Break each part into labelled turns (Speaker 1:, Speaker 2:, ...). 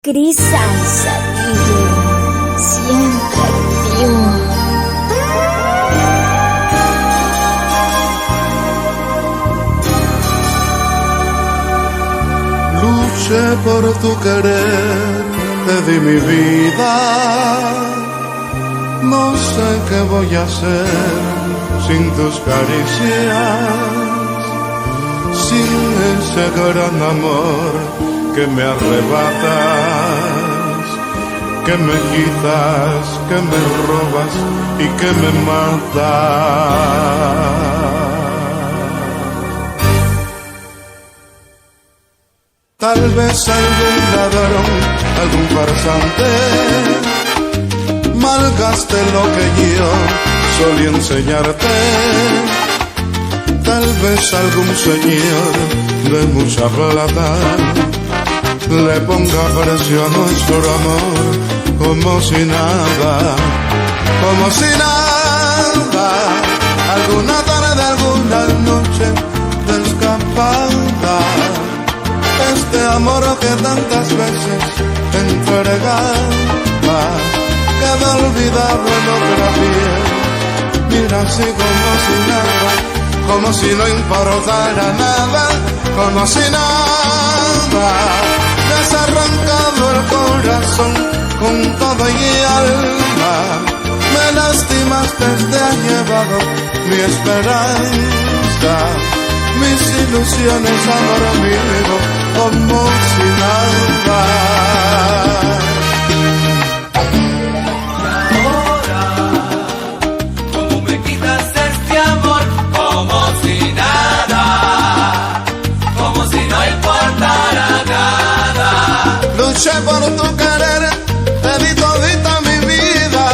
Speaker 1: Crisanza DJ, siempre activo.
Speaker 2: Luché por tu querer, te di mi vida. No sé qué voy a hacer sin tus caricias, sin ese gran amor que me arrebatas, que me quitas, que me robas y que me matas. Tal vez algún ladrón, algún farsante malgaste lo que yo solía enseñarte. Tal vez algún señor de mucha plata le ponga precio a nuestro amor como si nada, como si nada. Alguna tarde, alguna noche de escapada, este amor que tantas veces te entregaba queda olvidado en otra piel. Mira así como si nada, como si no importara nada, como si nada. Me has arrancado el corazón con todo y alma, me lastimaste, te has llevado mi esperanza, mis ilusiones, amor mío, como si nada. Luché por tu querer, te di todita mi vida.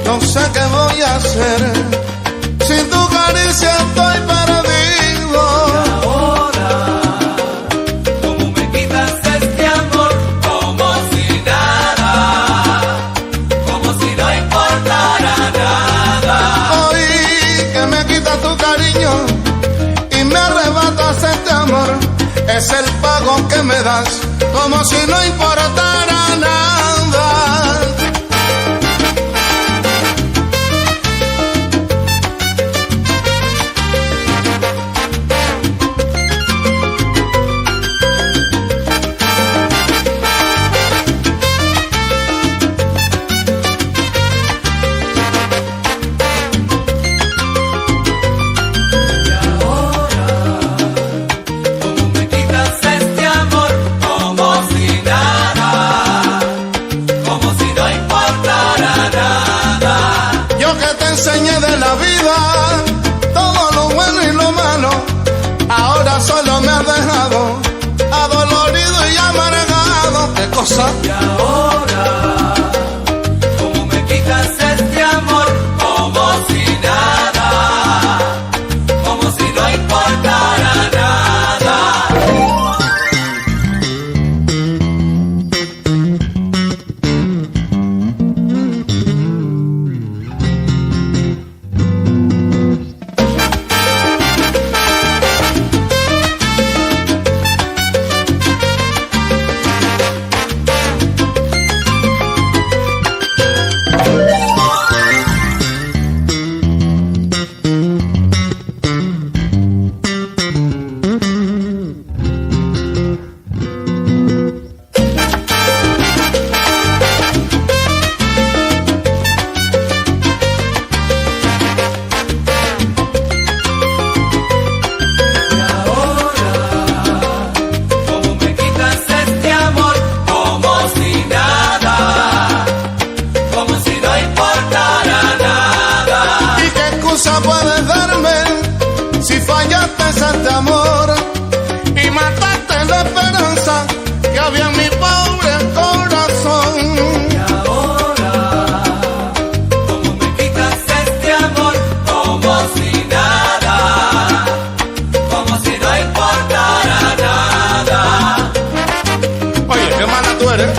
Speaker 2: No sé qué voy a hacer, sin tu caricia estoy perdido.
Speaker 3: Y ahora, ¿cómo me quitas este amor? Como si nada, como si no importara nada.
Speaker 2: Hoy que me quitas tu cariño y me arrebatas este amor, es el pago que me das, como si no importara nada. Enseñé de la vida todo lo bueno y lo malo, ahora solo me has dejado adolorido y amargado. ¿Qué cosa?
Speaker 3: Y ahora, ¿cómo me quitas este amor? Como si nada, como si no importara nada.
Speaker 2: Puedes darme si fallaste este amor y mataste la esperanza que había en mi pobre corazón.
Speaker 3: Y ahora, ¿cómo me quitas este amor? Como si nada, como si no importara nada.
Speaker 2: Oye, qué mala tú eres.